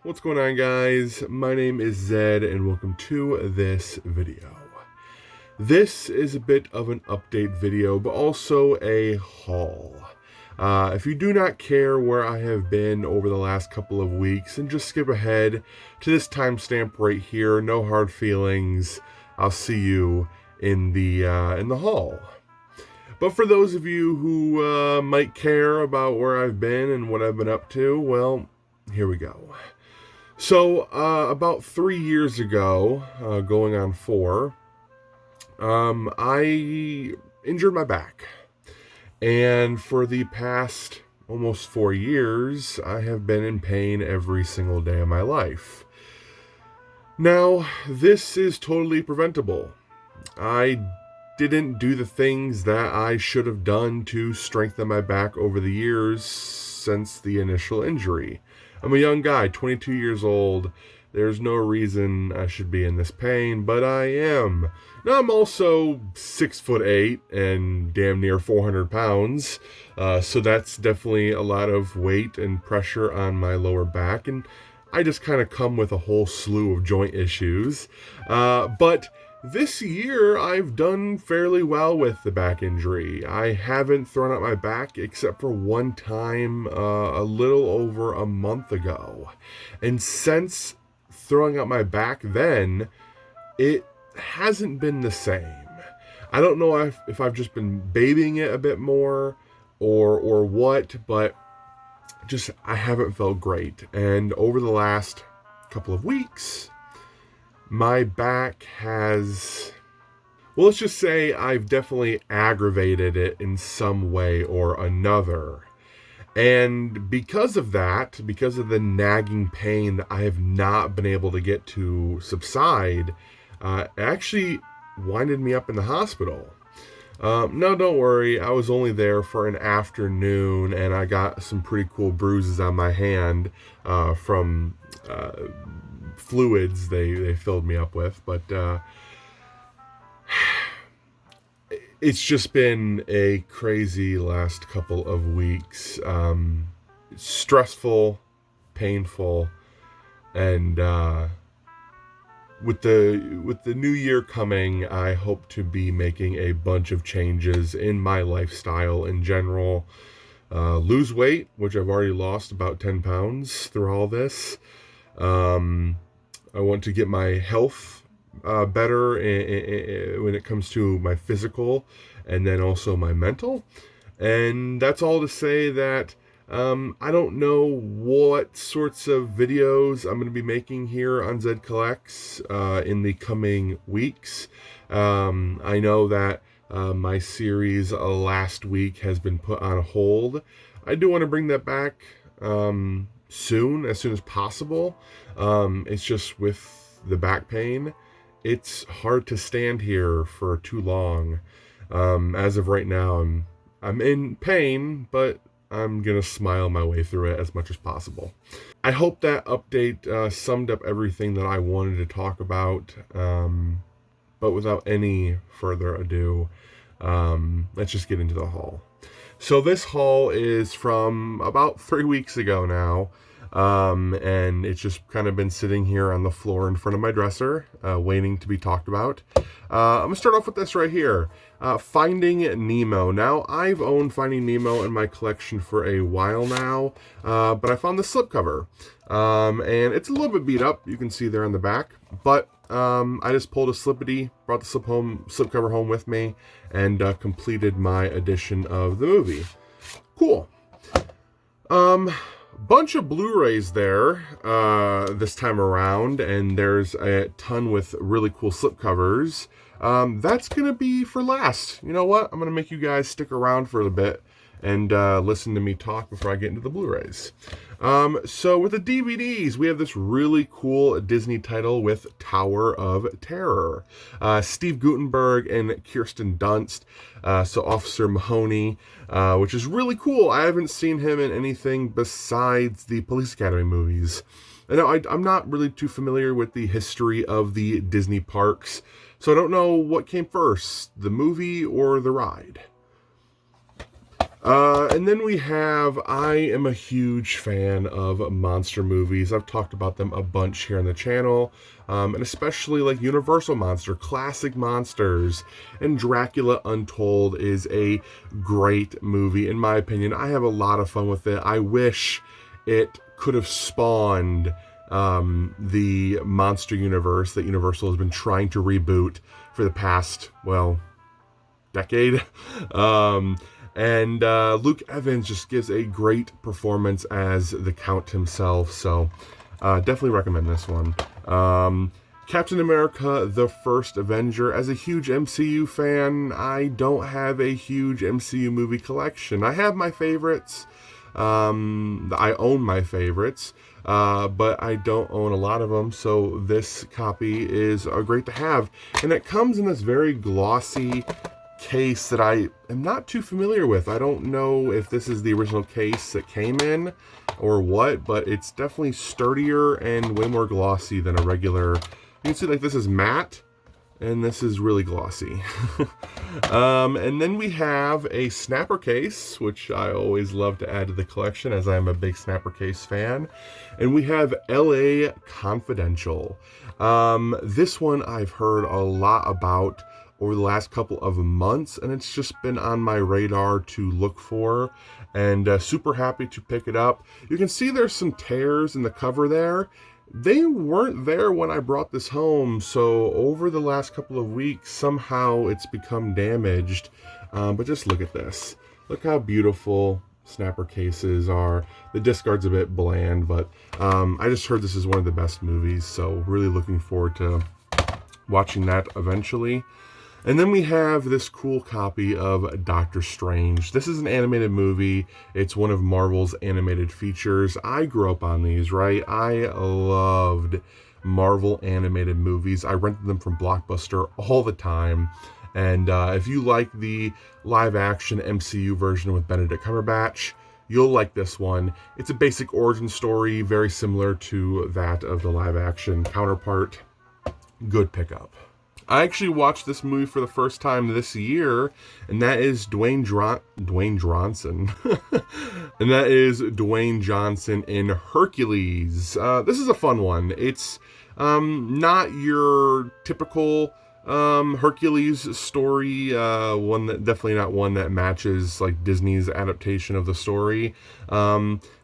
What's going on, guys? My name is Zed and welcome to this video. This is a bit of an update video, but also a haul. If you do not care where I have been over the last couple of weeks, then just skip ahead to this timestamp right here. No hard feelings. I'll see you in the haul. But for those of you who might care about where I've been and what I've been up to, well, here we go. So, about 3 years ago, going on 4, I injured my back. And for the past almost 4 years, I have been in pain every single day of my life. Now, this is totally preventable. I didn't do the things that I should have done to strengthen my back over the years since the initial injury. I'm a young guy, 22 years old. There's no reason I should be in this pain, but I am. Now, I'm also 6'8" and damn near 400 pounds, so that's definitely a lot of weight and pressure on my lower back, and I just kind of come with a whole slew of joint issues. But this year, I've done fairly well with the back injury. I haven't thrown out my back except for one time a little over a month ago. And since throwing out my back then, it hasn't been the same. I don't know if I've just been babying it a bit more or what, but just I haven't felt great. And over the last couple of weeks, my back has, well, let's just say I've definitely aggravated it in some way or another. And because of that, because of the nagging pain that I have not been able to get to subside, it actually winded me up in the hospital. No, don't worry, I was only there for an afternoon, and I got some pretty cool bruises on my hand from fluids they filled me up with, but it's just been a crazy last couple of weeks. Stressful, painful, and with the new year coming, I hope to be making a bunch of changes in my lifestyle in general. Lose weight, which I've already lost about 10 pounds through all this. I want to get my health better when it comes to my physical and then also my mental. And that's all to say that I don't know what sorts of videos I'm going to be making here on Zed Collects in the coming weeks. I know that my series last week has been put on hold. I do want to bring that back soon as possible. It's just with the back pain, it's hard to stand here for too long. As of right now, I'm in pain, but I'm gonna smile my way through it as much as possible. I hope that update summed up everything that I wanted to talk about. But without any further ado, let's just get into the haul. So this haul is from about 3 weeks ago now. And it's just kind of been sitting here on the floor in front of my dresser, waiting to be talked about. I'm gonna start off with this right here. Finding Nemo. Now, I've owned Finding Nemo in my collection for a while now, but I found the slipcover. And it's a little bit beat up, you can see there on the back, but I just pulled a slippity, brought the slipcover home with me, and completed my edition of the movie. Cool. Bunch of Blu-rays there this time around, and there's a ton with really cool slipcovers. That's gonna be for last. You know what? I'm gonna make you guys stick around for a bit and listen to me talk before I get into the Blu-rays. So with the DVDs, we have this really cool Disney title with Tower of Terror. Steve Guttenberg and Kirsten Dunst, so Officer Mahoney, which is really cool. I haven't seen him in anything besides the Police Academy movies. And I'm not really too familiar with the history of the Disney parks, so I don't know what came first, the movie or the ride. And then I am a huge fan of monster movies. I've talked about them a bunch here on the channel, and especially like Universal Monster, classic monsters, and Dracula Untold is a great movie, in my opinion. I have a lot of fun with it. I wish it could have spawned the monster universe that Universal has been trying to reboot for the past, well, decade. And Luke Evans just gives a great performance as the Count himself, so definitely recommend this one. Captain America, The First Avenger. As a huge MCU fan, I don't have a huge MCU movie collection. I have my favorites. I own my favorites, but I don't own a lot of them, so this copy is great to have. And it comes in this very glossy case that I am not too familiar with. I don't know if this is the original case that came in or what, but it's definitely sturdier and way more glossy than a regular. You can see like this is matte and this is really glossy. And then we have a snapper case, which I always love to add to the collection as I'm a big snapper case fan. And we have LA Confidential. This one I've heard a lot about over the last couple of months, and it's just been on my radar to look for, and super happy to pick it up. You can see there's some tears in the cover there. They weren't there when I brought this home, so over the last couple of weeks, somehow it's become damaged. But just look at this. Look how beautiful snapper cases are. The disc guard's a bit bland, but I just heard this is one of the best movies, so really looking forward to watching that eventually. And then we have this cool copy of Doctor Strange. This is an animated movie. It's one of Marvel's animated features. I grew up on these, right? I loved Marvel animated movies. I rented them from Blockbuster all the time. And if you like the live-action MCU version with Benedict Cumberbatch, you'll like this one. It's a basic origin story, very similar to that of the live-action counterpart. Good pickup. I actually watched this movie for the first time this year, and that is Dwayne Johnson. And that is Dwayne Johnson in Hercules. This is a fun one. It's not your typical Hercules story, definitely not one that matches like Disney's adaptation of the story.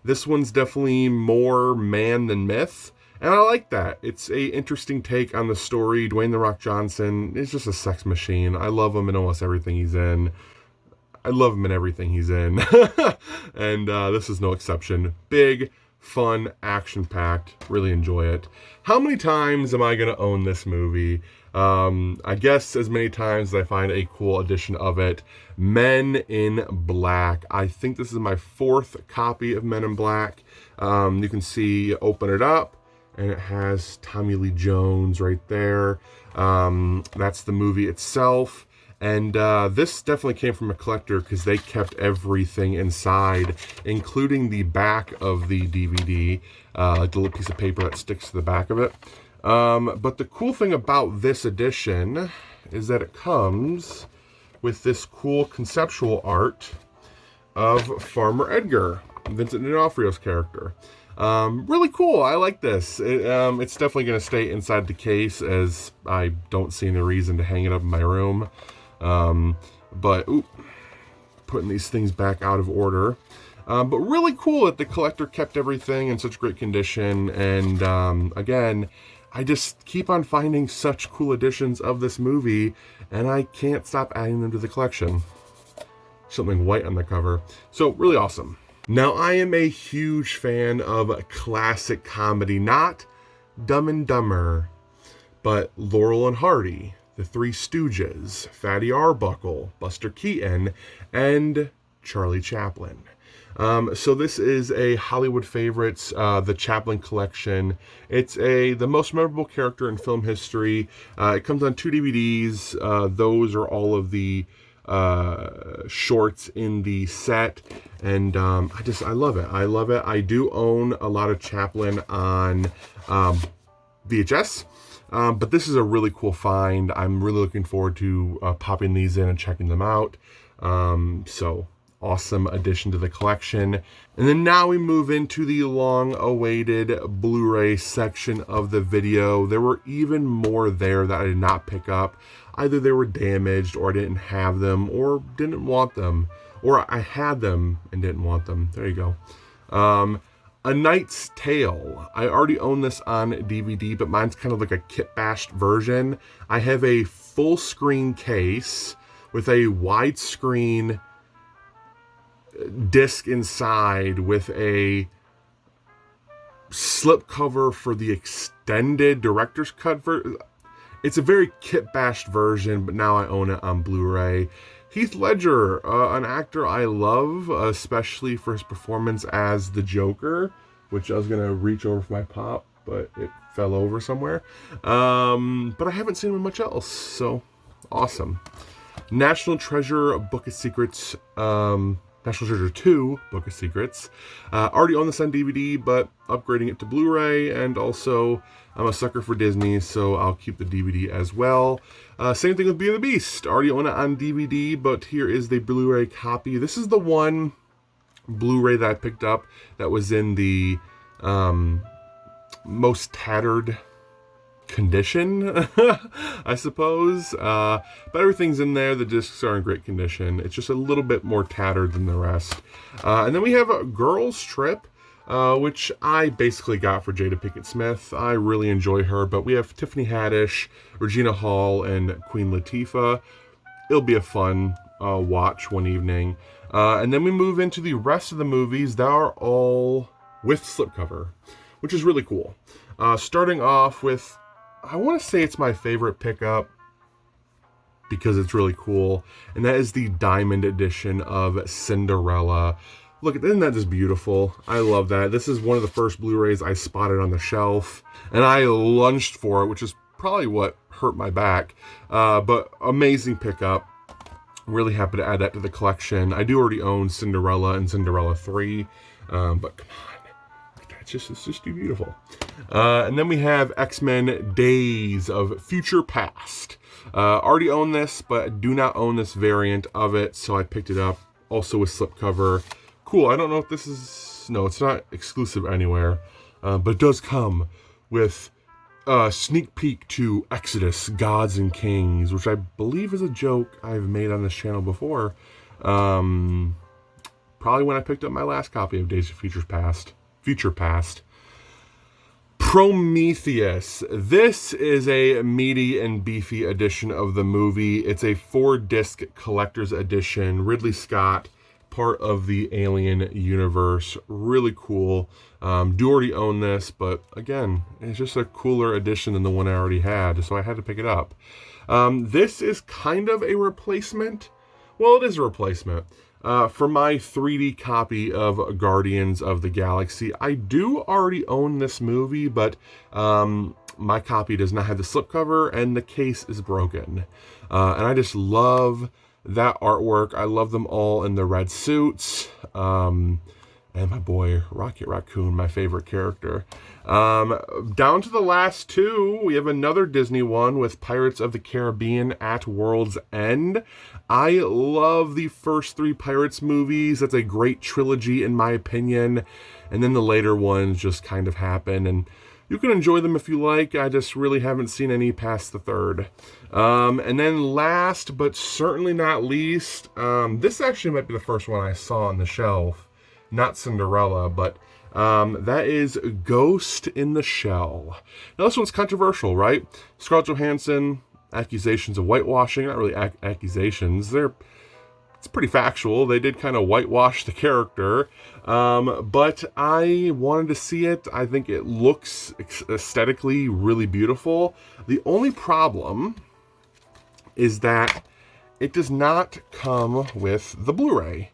This one's definitely more man than myth. And I like that. It's a interesting take on the story. Dwayne "The Rock" Johnson is just a sex machine. I love him in almost everything he's in. And this is no exception. Big, fun, action-packed. Really enjoy it. How many times am I going to own this movie? I guess as many times as I find a cool edition of it. Men in Black. I think this is my 4th copy of Men in Black. You can see, open it up, and it has Tommy Lee Jones right there. That's the movie itself. And this definitely came from a collector because they kept everything inside, including the back of the DVD, like the little piece of paper that sticks to the back of it. But the cool thing about this edition is that it comes with this cool conceptual art of Farmer Edgar, Vincent D'Onofrio's character. Really cool. I like this. It's definitely going to stay inside the case as I don't see any reason to hang it up in my room. But putting these things back out of order. But really cool that the collector kept everything in such great condition. And again, I just keep on finding such cool editions of this movie, and I can't stop adding them to the collection. Something white on the cover. So really awesome. Now, I am a huge fan of classic comedy, not Dumb and Dumber, but Laurel and Hardy, The Three Stooges, Fatty Arbuckle, Buster Keaton, and Charlie Chaplin. So this is a Hollywood Favorites, the Chaplin Collection. It's the most memorable character in film history. It comes on 2 DVDs. Those are all of the shorts in the set, and I love it. I do own a lot of Chaplin on VHS, but this is a really cool find. I'm really looking forward to popping these in and checking them out. So awesome addition to the collection. And then now we move into the long-awaited Blu-ray section of the video. There were even more there that I did not pick up. Either they were damaged, or I didn't have them, or didn't want them, or I had them and didn't want them. There you go. A Knight's Tale. I already own this on DVD, but mine's kind of like a kit-bashed version. I have a full screen case with a widescreen disc inside with a slipcover for the extended director's cut version. It's a very kit-bashed version, but now I own it on Blu-ray. Heath Ledger, an actor I love, especially for his performance as the Joker, which I was going to reach over for my pop, but it fell over somewhere. But I haven't seen him in much else, so awesome. National Treasure Book of Secrets, National Treasure 2 Book of Secrets. Already own this on DVD, but upgrading it to Blu-ray, and also I'm a sucker for Disney, so I'll keep the DVD as well. Same thing with Beauty and the Beast. Already own it on DVD, but here is the Blu-ray copy. This is the one Blu-ray that I picked up that was in the most tattered condition, I suppose. But everything's in there. The discs are in great condition. It's just a little bit more tattered than the rest. And then we have a Girls Trip, which I basically got for Jada Pinkett Smith. I really enjoy her, but we have Tiffany Haddish, Regina Hall, and Queen Latifah. It'll be a fun watch one evening. And then we move into the rest of the movies that are all with slipcover, which is really cool. Starting off with, I want to say it's my favorite pickup because it's really cool, and that is the Diamond edition of Cinderella. Look, isn't that just beautiful? I love that. This is one of the first Blu-rays I spotted on the shelf, and I lunged for it, which is probably what hurt my back. But amazing pickup. Really happy to add that to the collection. I do already own Cinderella and Cinderella 3, but come on. It's just too beautiful. And then we have X-Men Days of Future Past. Already own this, but do not own this variant of it, so I picked it up, also with slipcover. Cool, I don't know if this is... No, it's not exclusive anywhere, but it does come with a sneak peek to Exodus, Gods and Kings, which I believe is a joke I've made on this channel before. Probably when I picked up my last copy of Days of Future Past. Prometheus. This is a meaty and beefy edition of the movie. It's a 4-disc collector's edition. Ridley Scott, part of the Alien universe. Really cool. Do already own this, but again, it's just a cooler edition than the one I already had, so I had to pick it up. This is kind of a replacement. Well, it is a replacement. For my 3D copy of Guardians of the Galaxy. I do already own this movie, but my copy does not have the slipcover, and the case is broken. And I just love that artwork. I love them all in the red suits. And my boy, Rocket Raccoon, my favorite character. Down to the last two, we have another Disney one with Pirates of the Caribbean at World's End. I love the first 3 Pirates movies. That's a great trilogy, in my opinion. And then the later ones just kind of happen. And you can enjoy them if you like. I just really haven't seen any past the 3rd. And then last, but certainly not least, this actually might be the first one I saw on the shelf. Not Cinderella, but that is Ghost in the Shell. Now, this one's controversial, right? Scarlett Johansson, accusations of whitewashing. Not really accusations. It's pretty factual. They did kind of whitewash the character. But I wanted to see it. I think it looks aesthetically really beautiful. The only problem is that it does not come with the Blu-ray.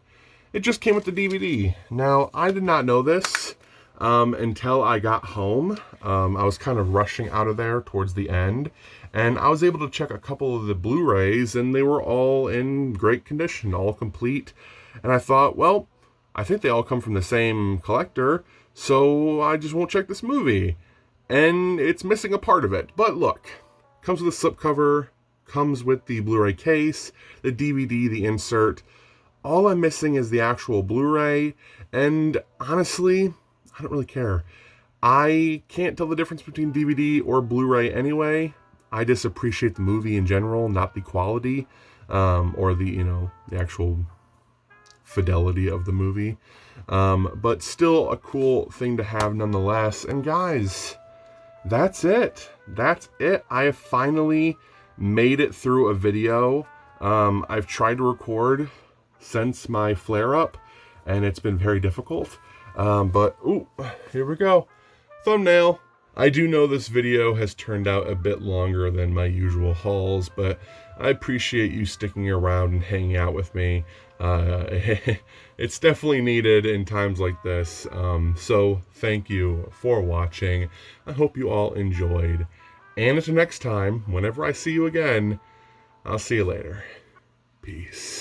It just came with the DVD. Now, I did not know this until I got home. I was kind of rushing out of there towards the end, and I was able to check a couple of the Blu-rays, and they were all in great condition, all complete. And I thought, well, I think they all come from the same collector, so I just won't check this movie. And it's missing a part of it. But look, comes with a slipcover, comes with the Blu-ray case, the DVD, the insert. All I'm missing is the actual Blu-ray, and honestly, I don't really care. I can't tell the difference between DVD or Blu-ray anyway. I just appreciate the movie in general, not the quality, or the actual fidelity of the movie. But still a cool thing to have nonetheless. And guys, that's it. That's it. I have finally made it through a video. I've tried to record since my flare-up, and it's been very difficult. But, ooh, here we go. Thumbnail. I do know this video has turned out a bit longer than my usual hauls, but I appreciate you sticking around and hanging out with me. It's definitely needed in times like this. So thank you for watching. I hope you all enjoyed. And until next time, whenever I see you again, I'll see you later. Peace.